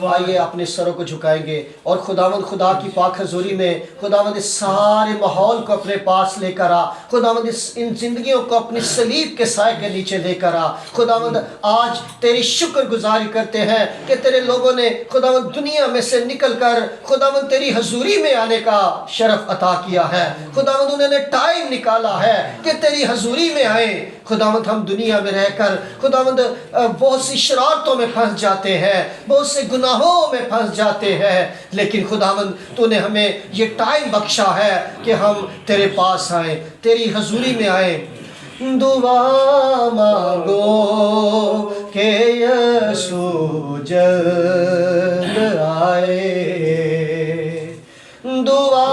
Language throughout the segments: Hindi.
आइए अपने सरों को झुकाएंगे और खुदावंद खुदा की पाक हजूरी में खुदावंद इस सारे माहौल को अपने पास लेकर आ। खुदावंद इन जिंदगियों को अपनी सलीब के साए के नीचे लेकर आ। खुदावंद आज तेरी शुक्रगुजारी करते हैं कि तेरे लोगों ने खुदावंद दुनिया में से निकल कर खुदावंद तेरी हजूरी में आने का शरफ अता किया है। खुदावंद उन्होंने टाइम निकाला है कि तेरी हजूरी में आए। खुदावंद हम दुनिया में रहकर खुदावंद बहुत सी शरारतों में फंस जाते हैं, बहुत से गुनाहों में फंस जाते हैं, लेकिन खुदावंद तूने हमें ये टाइम बख्शा है कि हम तेरे पास आए, तेरी हजूरी में आए। दुआ मांगो के यीशु जल्द आए, दुआ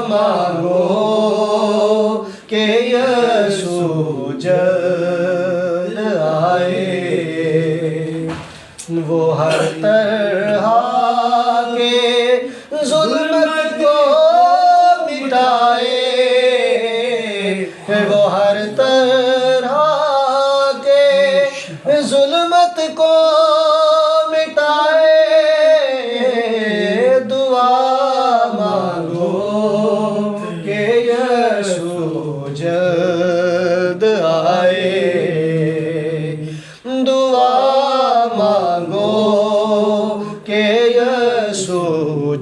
मांगो के यीशु जल्द आए। वो हर तरह के जुल्मत को मिटाए, वो हर तरह के जुल्मत को मिटाए। दुआ मांगो के यीशु जल्द आए, दुआ मांगो के यीशु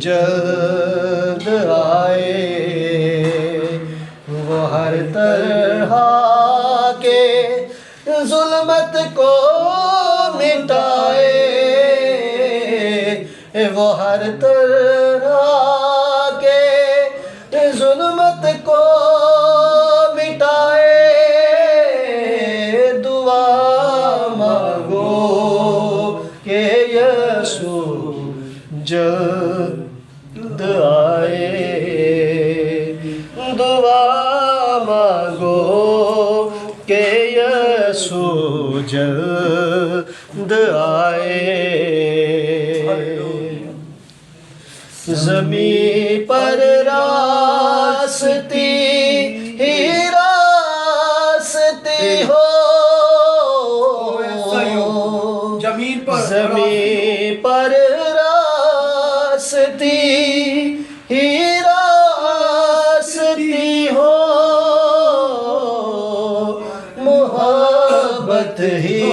जल्द आए। वो हर तरह के जुल्मत को मिटाए, वो हर तरह के जुल्मत को मिटाए। दुआ मांगो के यीशु जल्द आए, दुआ मांगो के यीशु जल्द आए। ज़मीं पर रास्ती ही रास्ती हो, जमीन पर रास्ती ही रास्ती हो, मोहब्बत ही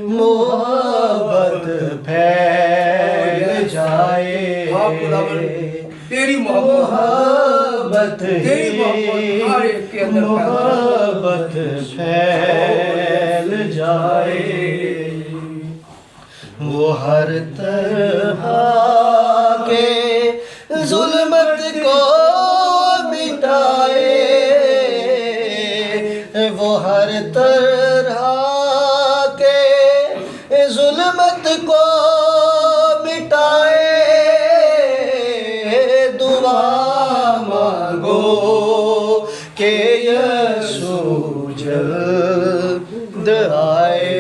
मोहब्बत फैल जाए। तेरी मोहब्बत ही मोहब्बत फैल जाए। वो हर तरह के जुल्मत को मिटाए, वो हर तरह के जुल्मत को मिटाए। दुआ मांगो के यीशु जल्द आए,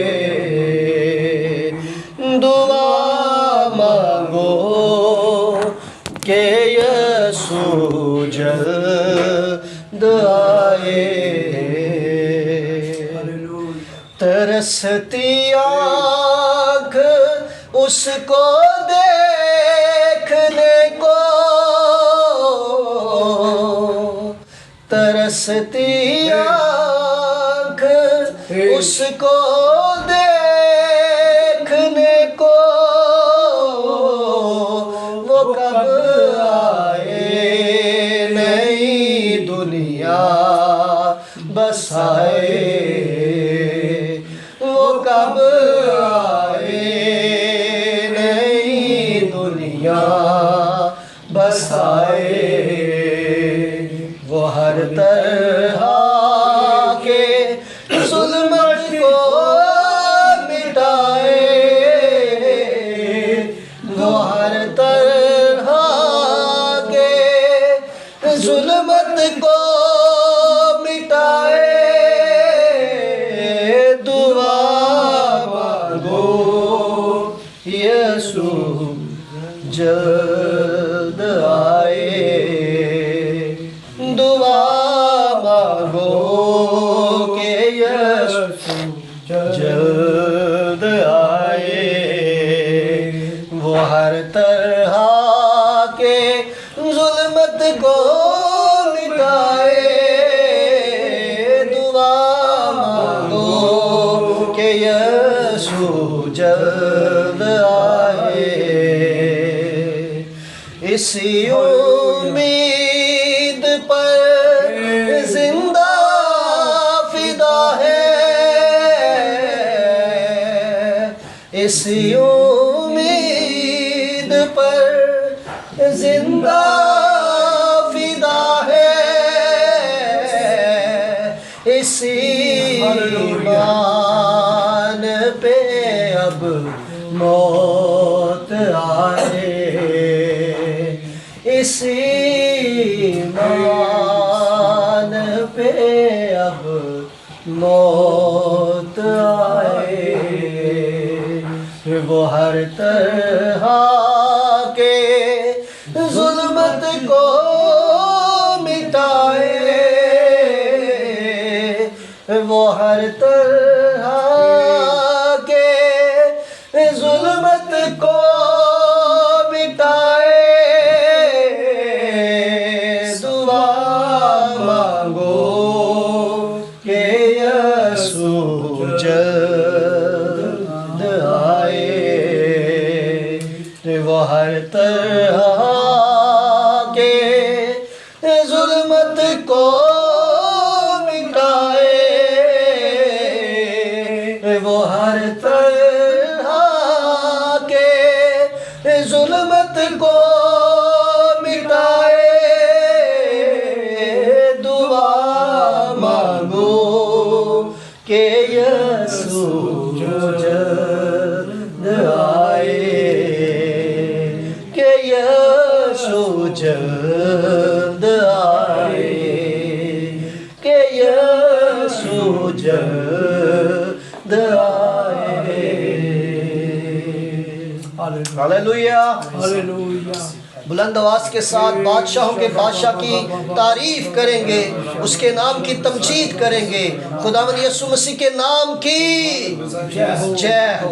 दुआ मांगो के यीशु जल्द आए। तरसती आँख उसको देखने को, तरसती आँख उसको देखने को। वो कब आए नई दुनिया बसाए, वो कब आए नई दुनिया बसाए। वो हर तरह के जुल्मत को मिटाए, वो हर तरह के जुल्मत को मिटाए। दुआ मांगो यीशु जल्द आए, दुआ मांगो के यीशु जल्द आए। वो हर तरह के जुल्मत को मिटाए, दुआ मांगो कि यीशु जल्द आए। इसी उम्मीद पर जिंदा फिदा है, इसी उम्मीद पर जिंदा फिदा है, इसी ईमान पे अब मौत आए, इसी ईमान पे अब मौत आए। वो हर तरह के जुल्मत को मिटाए, वो हर तरह के जुल्मत को मिटाए, दुआ मांगो कि यीशु जल्द आए। वो हर तरह के जुल्मत को मिटाए, वो हर तरह के जुल्मत को मिटाए, दुआ मांगो कि यीशु जल्द आए, कि यीशु जल्द आए, कि यीशु जल्द आए। Hallelujah, hallelujah. बुलंद आवाज के साथ बादशाहों के बादशाह की तारीफ करेंगे, उसके नाम की तमजीद करेंगे, खुदावंद यीशु मसीह के नाम की जय हो।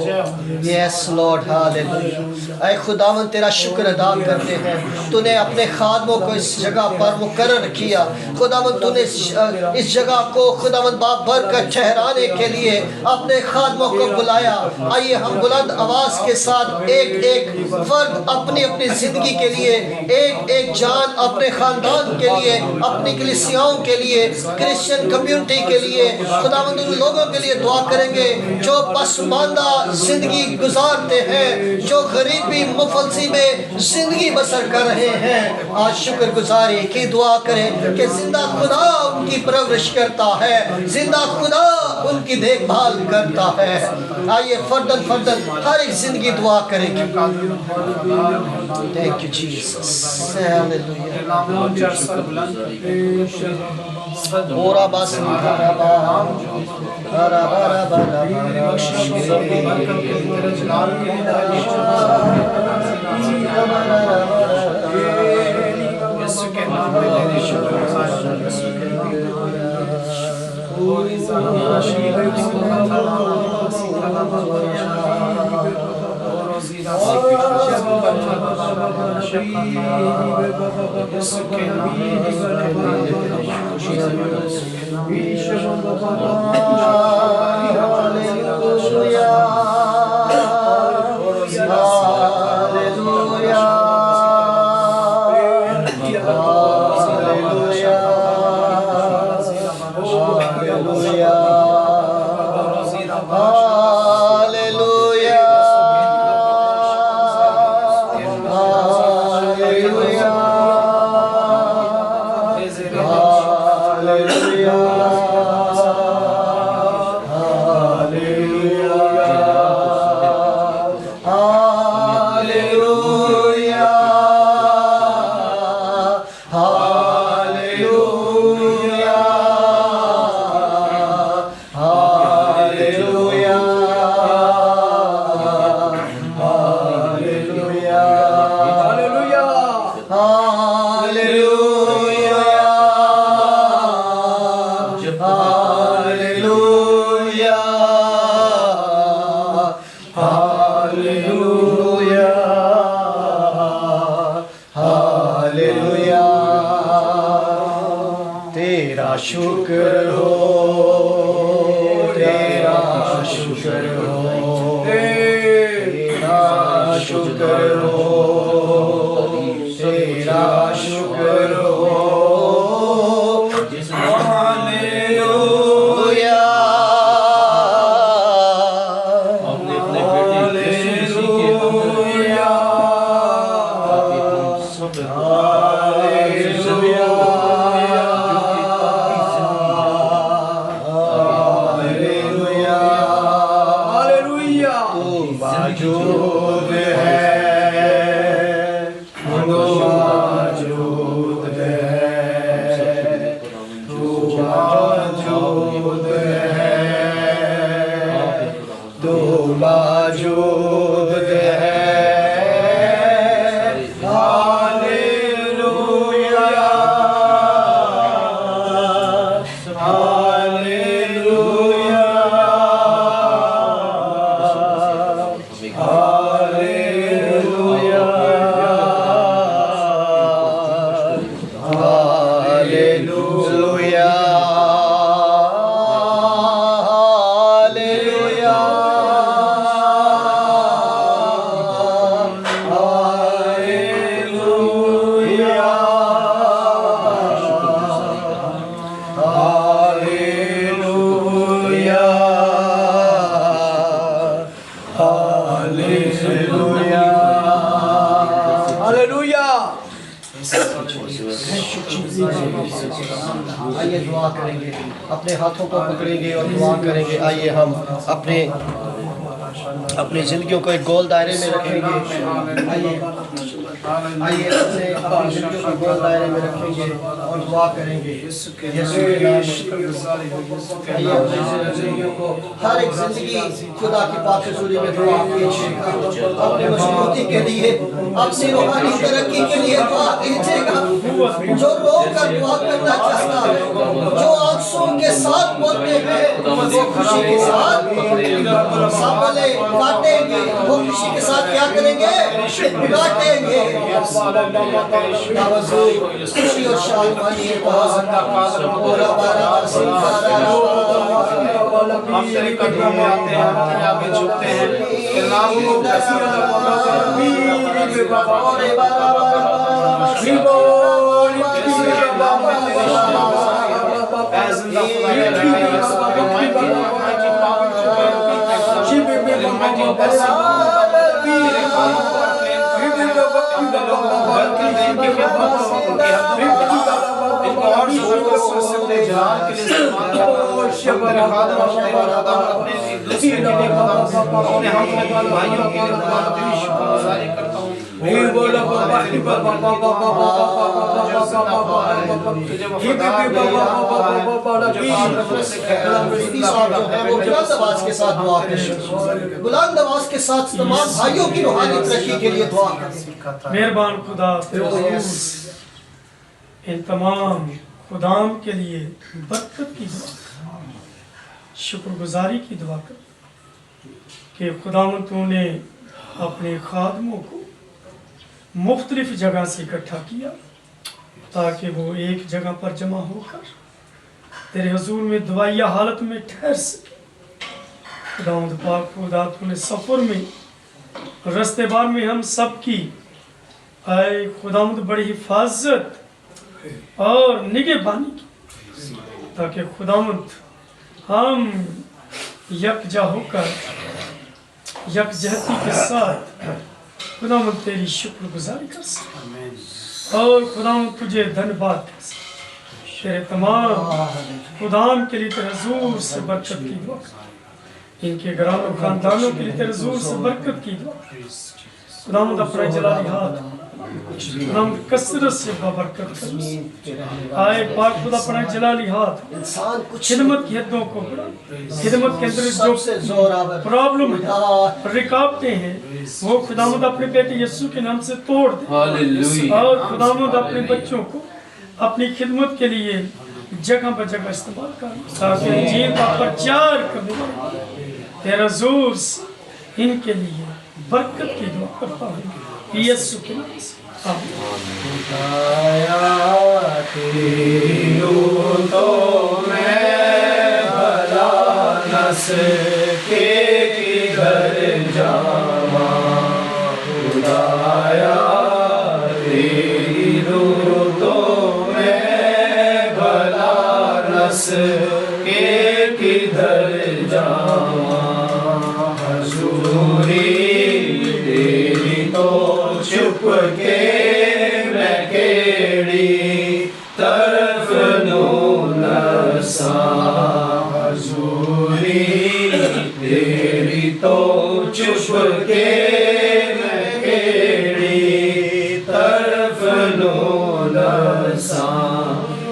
Yes Lord, hallelujah. ऐ खुदावंद तेरा शुक्र अदा करते हैं, तूने अपने खादमों को इस जगह पर मुकर्रर किया। खुदावंद तूने इस जगह को खुदावंद बाप भर कर ठहराने के लिए अपने खादमों को बुलाया। आइए हम बुलंद आवाज के साथ एक एक फर्द अपनी अपनी जिंदगी के लिए, एक एक जान अपने खानदान के लिए, अपनी कलीसियाओं के लिए, क्रिश्चियन कम्युनिटी के लिए, खुदावंद उन लोगों के लिए दुआ करेंगे जो पसमानदा जिंदगी गुजारते हैं, जो गरीबी मुफलसी में जिंदगी बसर कर रहे हैं। आज शुक्रगुजारी की दुआ करें कि जिंदा खुदा उनकी परवरिश करता है, जिंदा खुदा उनकी देखभाल करता है। आइए फर्दन फर्दन हर एक जिंदगी दुआ करेंगे। Thank you Jesus, hallelujah. ओरा बास हरा हालेलुया। शुक्र हो, तेरा शुक्र हो, तेरा शुक्र हो, तेरा शुक्र हो। हालेलुया। अपने अपने बेटे यीशु मसीह के अंदर सब हालेलुया। तू मौजूद है, तू मौजूद है, तू मौजूद है, तू मौजूद है। Hallelujah, hallelujah, hallelujah, hallelujah, hallelujah, hallelujah, hallelujah, hallelujah. Hallelujah. आइए दुआ करेंगे, अपने हाथों को पकड़ेंगे और दुआ करेंगे। आइए हम अपनी जिंदगियों को एक गोल दायरे में रखेंगे। आइए आइए अपनी जिंदगियों को गोल दायरे में रखेंगे और दुआ करेंगे। यीशु के नाम में आइए अपनी जिंदगियों को, हर एक जिंदगी खुदा की पाक हुजूरी में दुआ कीजिएगा। अपनी मजबूती के लिए, अपनी रूहानी तरक्की के लिए दुआ कीजिएगा। जो रोक कर दुआ करना चाहता है, जो आंसुओं के साथ बोलते हैं, वो खुशी के साथ सामने काटेंगे। वो खुशी के साथ क्या करेंगे? काटेंगे। खुशी और शांति हम तेरे कदमों में आते हैं, तेरे आगे झुकते हैं, तेरे नाम को बुलंद आवाज के साथ तमाम भाइयों की रूहानी तरक्की के लिए दुआ करें। मेहरबान खुदा इन तमाम खुदाम के लिए बरकत की दुआ, शुक्रगुजारी की दुआ कर कि खुदावन तूने अपने खादमों को मुख्तलिफ जगह से इकट्ठा किया ताकि वो एक जगह पर जमा होकर तेरे हुजूर में दुआया हालत में ठहर सके। खुदावंद पाक खुदा तूने सफ़र में रस्तेबार में हम सब की आए खुदावंद बड़ी हिफाजत और निगहबानी की ताकि खुदावंद हम यकजा होकर यकजहती के साथ खुदावंद तेरी शुक्रगुजारी कर सके और खुदावंद तुझे धन्यवाद कर सके। तेरे तमाम खुदाम के लिए तेरे हुजूर से बरकत की दुआ, इनके घरानों खानदानों के लिए तेरे हुजूर से बरकत की दुआ। खुदावंद अपना जलाली हाथ खुदावंद कसरत से बरकत कर आए पाक खुदा अपना जलाली हाथ खिदमत की हद्दों को बढ़ा, खिदमत के अंदर जो प्रॉब्लम रुकावटें हैं वो खुदावंद अपने बेटे यीशु के नाम से तोड़ दे और खुदावंद अपने बच्चों को अपनी खिदमत के लिए जगह पर जगह इस्तेमाल कर ताकि इंजील का प्रचार करने तेरा जोर इनके लिए बरकत की दुआ करता हूँ यीशु के नाम से। खुदाया तेरी रूह तो मैं भला न सके किधर जावा। खुदाया तेरी रूह तो मैं भला न सके किधर जावा। हजूरी तेरी तो छुप के मैं केड़ी तरफ नू नसा। हजूरी तेरी तो छुप के मैं केड़ी तरफ नू नसा।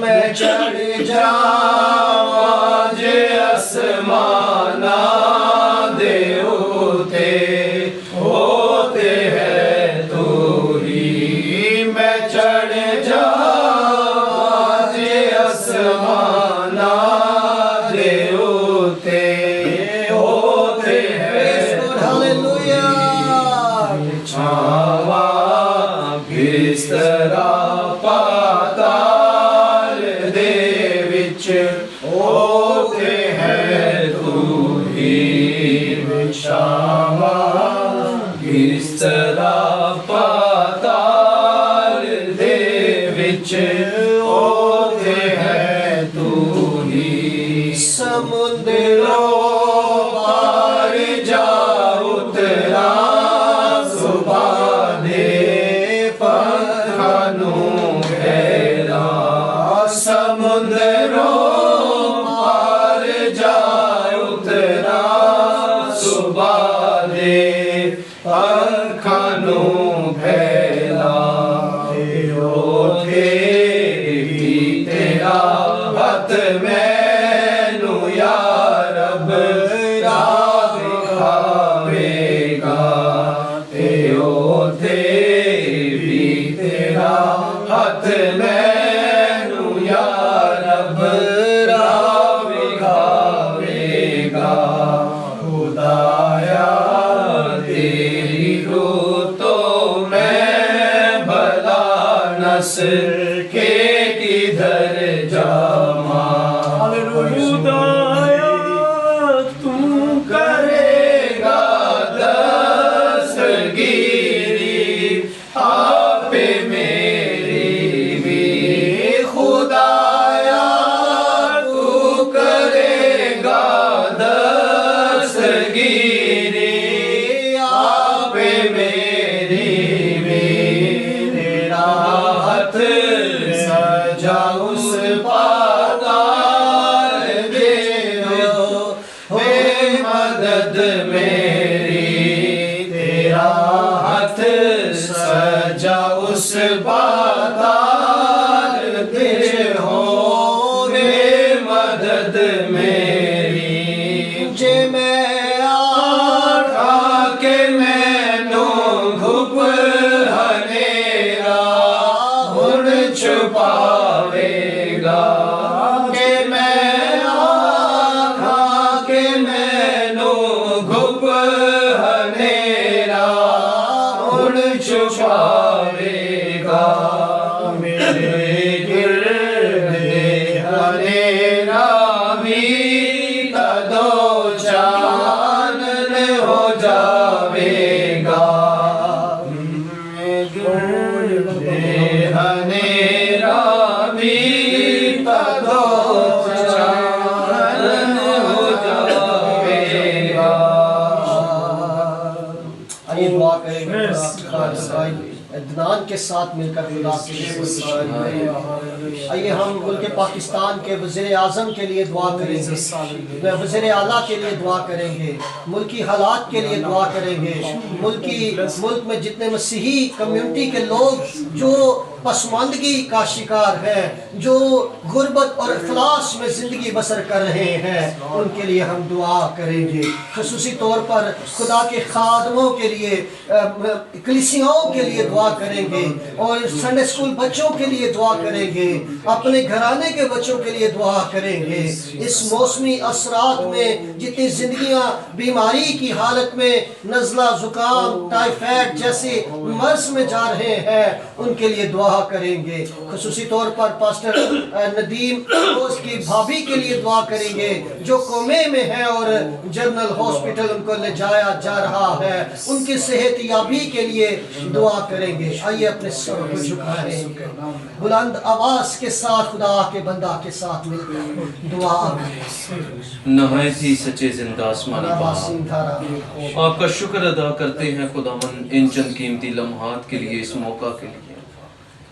मैं चढ़ जावां जे आसमाना दे उते होते है तू ही। मैं चढ़ जावां जे आसमाना दे उते होते है। हालेलुया। छावा बिस्तरा पाताल दे विच होते है तू ही। छावा बिस्तरा पाताल दे विच होते है तू ही। समुद्रों पार जा उतरा सुबह दे पंखानू घेरा। समुद्रों पार जा उतरा सुबह दे पंखानू घेरा। थे भी तेरा हथ मैनू या रब राह दिखावेगा। थे भी तेरा हथ मैनू या रब राह दिखावेगा। खुदाया तेरी रूह तो मैं भला न सके किधर जावा। खुदाया तू करेगा दस्तगीरी आपे मेरी भी। खुदाया तू करेगा दस्तगीरी आपे मेरी भी। तेरा हाथ सजा उस पाताल दे वे मदद मेरी। तेरा हाथ सजा उस पाताल दे हो वे मदद मेरी। जे मैं आखा के मैनू घुप हनेरा हुण छुपावेगा। के मैं आखा के मैनू घुप हनेरा हुण छुपावेगा। मेरे गिरदे हनेरा भी तदो चानन हो जावेगा। गिरदे हनेरा भी तदो चानन हो जावेगा। आइए दुआ करेंगे। Yes. अदनान के साथ मिलकर खुदा के लिए आइए हम मुल्क पाकिस्तान के वज़ीर आज़म के लिए दुआ करेंगे। वज़ीर आला के लिए दुआ करेंगे। मुल्की हालात के लिए दुआ करेंगे। मुल्क में जितने मसीही कम्युनिटी के लोग जो पसमानदगी का शिकार हैं, जो गुर्बत और इफलास में ज़िंदगी बसर कर रहे हैं, उनके लिए हम दुआ करेंगे। ख़ुसूसी तौर पर खुदा के खादमों के लिए, कलीसियाओं के लिए दुआ दुआ करेंगे और संडे स्कूल बच्चों के लिए दुआ करेंगे, अपने घराने के बच्चों के लिए दुआ करेंगे। इस मौसमी असरात में जितनी जिंदगियां बीमारी की हालत में नज़ला, जुकाम, टाइफाइड जैसे मर्ज में जा रहे हैं, उनके लिए दुआ करेंगे। खुसूसी तौर पर पास्टर नदीम और उसकी भाभी के लिए दुआ करेंगे जो कोमे में है और जनरल हॉस्पिटल उनको ले जाया जा रहा है, उनकी सेहत याबी के लिए दुआ करेंगे। आइए अपने सर को झुकाएं, बुलंद आवाज के साथ खुदा के बंदा के साथ मिलकर दुआ करें। नहायत ही सच्चे जिंदा आसमानी बाप, आपका शुक्र अदा करते हैं खुदावन इन चंद कीमती लम्हात के लिए, इस मौका के लिए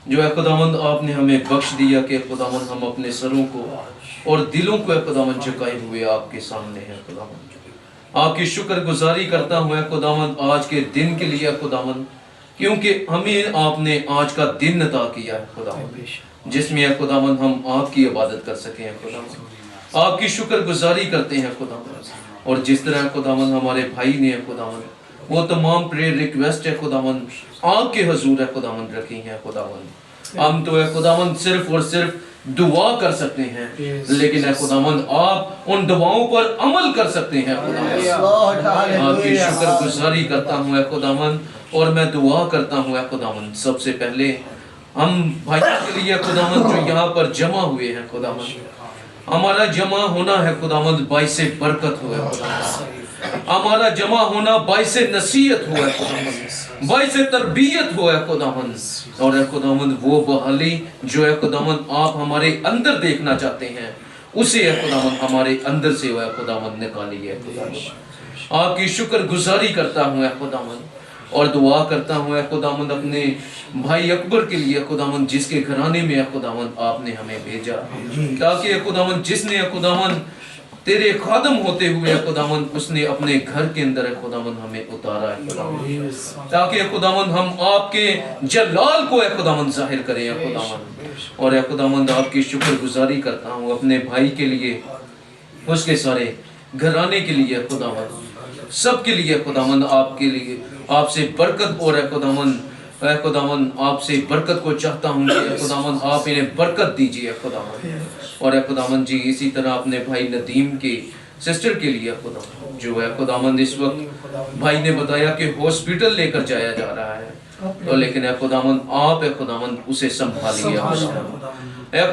जो है खुदावंद आपने हमें बख्श दिया कि खुदावंद हम अपने सरों को और दिलों को खुदावंद झुकाए हुए आपके सामने हैं। खुदावंद आपकी शुक्रगुजारी करता हुआ खुदावंद आज के दिन के लिए खुदावंद, क्योंकि हमें आपने आज का दिन अता किया है खुदावंद, जिसमें खुदावंद हम आपकी इबादत कर सके हैं खुदावंद। आपकी शुक्रगुजारी करते हैं खुदावंद, और जिस तरह खुदावंद हमारे भाई ने खुदावंद वो तमाम प्रेयर रिक्वेस्ट है खुदावंद आपके हजूर है खुदावंद रखी हैं खुदावंद, हम तो है खुदावंद सिर्फ और सिर्फ दुआ कर सकते हैं, लेकिन है खुदावंद आप उन दुआओं पर अमल कर सकते हैं खुदावंद। आपकी शुक्रगुजारी करता हूँ है खुदावंद, और मैं दुआ करता हूँ है खुदावंद सबसे पहले हम भाइयों के लिए खुदावंद जो यहाँ पर जमा हुए हैं खुदावंद, हमारा जमा होना है खुदावंद बाइसे बरकत हुआ खुदावंद, हमारा जमा होना बाइसे नसीहत हुआ खुदावंद, बाइसे तरबियत हुआ खुदावंद, और है खुदावंद वो बहाली जो है खुदावंद आप हमारे अंदर देखना चाहते हैं, उसे है खुदावंद हमारे अंदर से हुआ खुदावंद निकाली है खुदावंद। आपकी शुक्रगुजारी करता हूँ खुदावंद, और दुआ करता हूँ खुदावंद अपने भाई अकबर के लिए खुदावंद जिसके घराने में खुदावंद आपने हमें भेजा, ताकि खुदावंद जिसने खुदावंद तेरे खादम होते हुए खुदावंद उसने अपने घर के अंदर खुदावंद हमें उतारा है खुदावंद, ताकि खुदावंद हम आपके जलाल को खुदावंद जाहिर करें खुदावंद। और खुदावंद आपकी शुक्रगुजारी करता हूँ अपने भाई के लिए, उसके सारे घराने के लिए खुदावंद, सबके लिए खुदावंद आपके लिए आपसे बरकत और खुदावंद खुदावंद आपसे बरकत को चाहता हूँ खुदावंद आप इन्हें बरकत दीजिए खुदावंद। और खुदावंद जी इसी तरह अपने भाई नदीम के सिस्टर के लिए खुदावंद जो है खुदावंद इस वक्त भाई ने बताया कि हॉस्पिटल लेकर जाया जा रहा है, तो लेकिन खुदावंद आप खुदावंद उसे संभालिए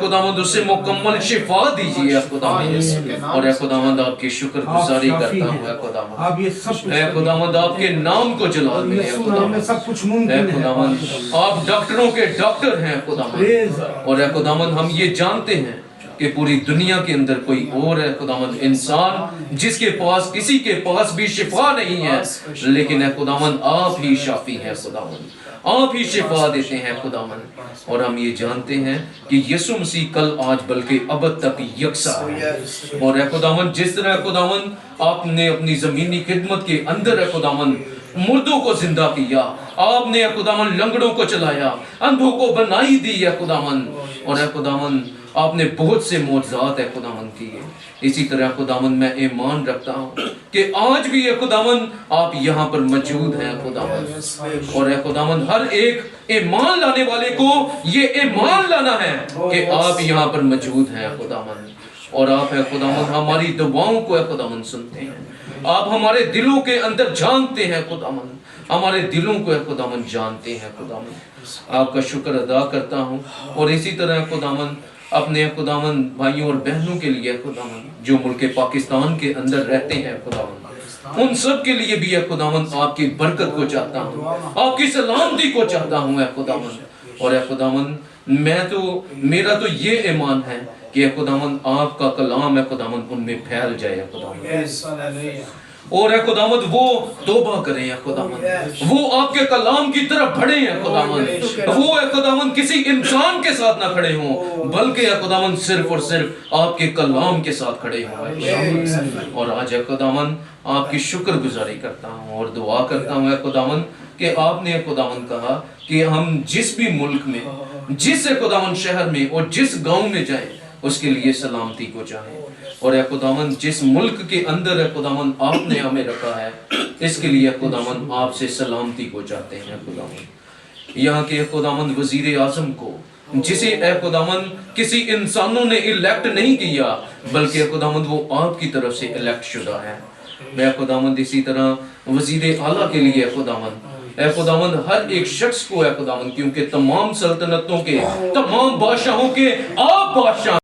खुदावंद उसे मुकम्मल शिफा दीजिए खुदावंद। और खुदावंद आपकी शुक्रगुजारी करता हूँ खुदावंद, खुदावंद आपके नाम को जलाल मिले खुदावंद, आप डॉक्टरों के डॉक्टर हैं खुदावंद। और खुदावंद हम ये जानते हैं कि पूरी दुनिया के अंदर कोई और है खुदावंद इंसान जिसके पास किसी के पास भी शिफा नहीं है, लेकिन है खुदावंद आप ही शाफी हैं खुदावंद, आप ही शिफा देते हैं खुदावंद। और हम ये जानते हैं कि यीशु मसीह कल आज बल्कि अब तक यकसा है। और है खुदावंद जिस तरह खुदावंद आपने अपनी जमीनी खिदमत के अंदर है खुदावंद मुर्दों को जिंदा किया, आपने खुदावंद लंगड़ों को चलाया, अंधों को बनाई दी है खुदावंद। और है खुदावंद आपने बहुत से मौजज़ात है खुदावंद किए। इसी तरह खुदावंद मैं ईमान रखता हूँ कि आज भी है खुदावंद आप यहाँ पर मौजूद हैं खुदावंद। और है खुदावंद हर एक ईमान लाने वाले को ये ईमान लाना है कि आप यहाँ पर मौजूद हैं खुदावंद। और आप है खुदावंद हमारी दुआओं को है खुदावंद सुनते हैं, आप हमारे दिलों के अंदर जानते हैं खुदावंद, हमारे दिलों को है खुदावंद जानते हैं खुदावंद। आपका शुक्र अदा करता हूँ। और इसी तरह खुदावंद अपने खुदावंद भाइयों और बहनों के लिए खुदावंद जो मुल्क पाकिस्तान के अंदर रहते हैं खुदावंद उन सब के लिए भी है खुदावंद आपकी बरकत को चाहता हूँ, आपकी सलामती को चाहता हूँ खुदावंद। और खुदावंद मेरा तो ये ईमान है कि खुदावंद आपका कलाम है खुदावंद उनमें फैल जाए खुदावंद। और है खुदावंद वो तौबा करें है खुदावंद, वो आपके कलाम की तरफ बढ़े हैं खुदावंद, वो है खुदावंद किसी इंसान के साथ ना खड़े हों बल्कि है खुदावंद सिर्फ और सिर्फ आपके कलाम के साथ खड़े हों। और आज है खुदावंद आपकी शुक्रगुजारी करता हूँ और दुआ करता हूँ खुदावंद कि आपने खुदावंद कहा कि हम जिस भी मुल्क में, जिस खुदावंद शहर में और जिस गांव में जाएं उसके लिए सलामती को चाहें। और खुदावंद जिस मुल्क के अंदर है खुदावंद आपने हमें रखा है इसके लिए खुदावंद आपसे सलामती को चाहते हैं खुदावंद। यहाँ के खुदावंद वजीर आजम को, जिसे ए खुदावंद किसी इंसानों ने इलेक्ट नहीं किया, बल्कि ए खुदावंद वो आपकी तरफ से इलेक्ट शुदा है। मैं खुदावंद इसी तरह वजीर आला के लिए खुदावंद, ए खुदावंद हर एक शख्स को ए खुदावंद, क्योंकि तमाम सल्तनतों के, तमाम बादशाहों के आप बादशाह